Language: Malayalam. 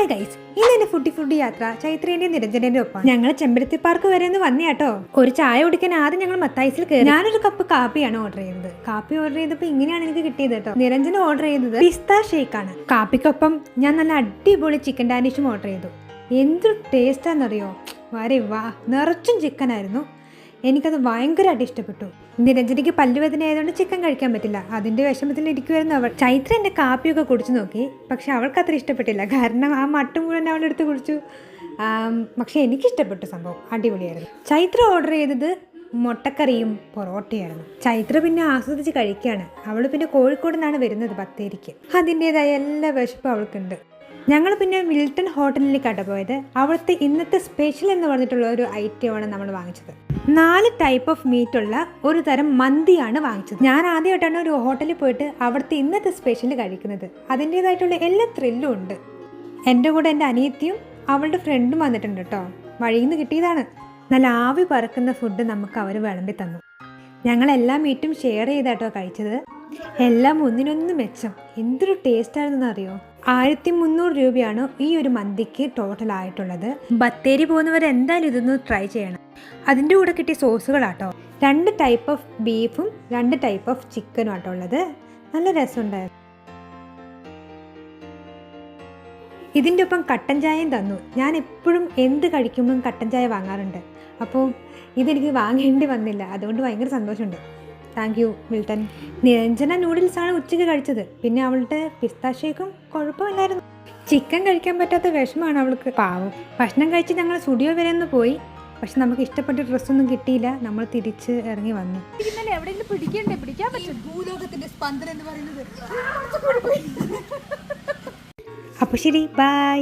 ഹായ് ഗൈസ്, ഇന്ന് ഫുഡി യാത്ര ചൈത്രേന്റെയും നിരഞ്ജനേന്റെ ഒപ്പം ഞങ്ങൾ ചെമ്പരത്തി പാർക്ക് വരെ ഒന്ന് വന്നേ കേട്ടോ. ഒരു ചായ കുടിക്കാൻ ആദ്യം ഞങ്ങൾ മത്തായിസിൽ കയറി. ഞാനൊരു കപ്പ് കാപ്പിയാണ് ഓർഡർ ചെയ്തത്. കാപ്പി ഓർഡർ ചെയ്തപ്പോൾ ഇങ്ങനെയാണ് എനിക്ക് കിട്ടിയത് കേട്ടോ. നിരഞ്ജന ഓർഡർ ചെയ്തത് പിസ്ത ഷേക്ക് ആണ്. കാപ്പിക്കൊപ്പം ഞാൻ നല്ല അടിപൊളി ചിക്കൻ ഡാനിഷും ഓർഡർ ചെയ്തു. എന്തൊരു ടേസ്റ്റാന്നറിയോ, വരെ വാ, നിറച്ചും ചിക്കൻ ആയിരുന്നു. എനിക്കത് ഭയങ്കരമായിട്ട് ഇഷ്ടപ്പെട്ടു. നിരഞ്ജനയ്ക്ക് പല്ലുവേദന ആയതുകൊണ്ട് ചിക്കൻ കഴിക്കാൻ പറ്റില്ല. അതിൻ്റെ വിഷമത്തിൽ ഇരിക്കുമായിരുന്നു അവൾ. ചൈത്ര എൻ്റെ കാപ്പിയൊക്കെ കുടിച്ചു നോക്കി, പക്ഷെ അവൾക്ക് അത്ര ഇഷ്ടപ്പെട്ടില്ല. കാരണം ആ മട്ടും മുഴുവൻ അവളെടുത്ത് കുടിച്ചു. പക്ഷെ എനിക്കിഷ്ടപ്പെട്ടു, സംഭവം അടിപൊളിയായിരുന്നു. ചൈത്ര ഓർഡർ ചെയ്തത് മുട്ടക്കറിയും പൊറോട്ടയായിരുന്നു. ചൈത്ര പിന്നെ ആസ്വദിച്ച് കഴിക്കുകയാണ്. അവൾ പിന്നെ കോഴിക്കോട് നിന്നാണ് വരുന്നത്, ബത്തേരിക്ക്. അതിൻ്റേതായ എല്ലാ വിശപ്പും അവൾക്കുണ്ട്. ഞങ്ങൾ പിന്നെ മിൽട്ടൺ ഹോട്ടലിലേക്കാണ് പോയത്. അവിടുത്തെ ഇന്നത്തെ സ്പെഷ്യൽ എന്ന് പറഞ്ഞിട്ടുള്ള ഒരു ഐറ്റമാണ് നമ്മൾ വാങ്ങിച്ചത്. 4 ടൈപ്പ് ഓഫ് മീറ്റുള്ള ഒരു തരം മന്തിയാണ് വാങ്ങിച്ചത്. ഞാൻ ആദ്യമായിട്ടാണ് ഒരു ഹോട്ടലിൽ പോയിട്ട് അവിടുത്തെ ഇന്നത്തെ സ്പെഷ്യൽ കഴിക്കുന്നത്. അതിൻ്റേതായിട്ടുള്ള എല്ലാ ത്രില്ലും ഉണ്ട്. എൻ്റെ കൂടെ എൻ്റെ അനിയത്തിയും അവളുടെ ഫ്രണ്ടും വന്നിട്ടുണ്ട് കേട്ടോ. വഴിയിൽ നിന്ന് കിട്ടിയതാണ്. നല്ല ആവി പറക്കുന്ന ഫുഡ് നമുക്ക് അവർ വിളമ്പി തന്നു. ഞങ്ങളെല്ലാ മീറ്റും ഷെയർ ചെയ്താട്ടോ കഴിച്ചത്. എല്ലാം ഒന്നിനൊന്ന് മെച്ചം. എന്തൊരു ടേസ്റ്റായിരുന്നെന്ന് അറിയോ. 1300 രൂപയാണ് ഈ ഒരു മന്തിക്ക് ടോട്ടൽ ആയിട്ടുള്ളത്. ബത്തേരി പോകുന്നവർ എന്തായാലും ഇതൊന്ന് ട്രൈ ചെയ്യണം. അതിൻ്റെ കൂടെ കിട്ടിയ സോസുകളാട്ടോ 2 ടൈപ്പ് ഓഫ് ബീഫും 2 ടൈപ്പ് ഓഫ് ചിക്കനും ആട്ടോ ഉള്ളത്. നല്ല രസമുണ്ടായിരുന്നു. ഇതിൻ്റെ ഒപ്പം കട്ടൻ ചായയും തന്നു. ഞാൻ എപ്പോഴും എന്ത് കഴിക്കുമ്പോഴും കട്ടൻ ചായ വാങ്ങാറുണ്ട്. അപ്പോൾ ഇതെനിക്ക് വാങ്ങേണ്ടി വന്നില്ല. അതുകൊണ്ട് ഭയങ്കര സന്തോഷമുണ്ട്. Thank you Milton. നിരഞ്ജന നൂഡിൽസാണ് ഉച്ചയ്ക്ക് കഴിച്ചത്. പിന്നെ അവളുടെ പിസ്ത ഷേക്കും കുഴപ്പമില്ലായിരുന്നു. ചിക്കൻ കഴിക്കാൻ പറ്റാത്ത വിഷമമാണ് അവൾക്ക്, പാവം. ഭക്ഷണം കഴിച്ച് ഞങ്ങൾ സ്റ്റുഡിയോ വരെ ഒന്ന് പോയി. പക്ഷെ നമുക്ക് ഇഷ്ടപ്പെട്ട ഡ്രസ്സൊന്നും കിട്ടിയില്ല. നമ്മൾ തിരിച്ച് ഇറങ്ങി വന്നു. അപ്പോൾ ശരി, ബൈ.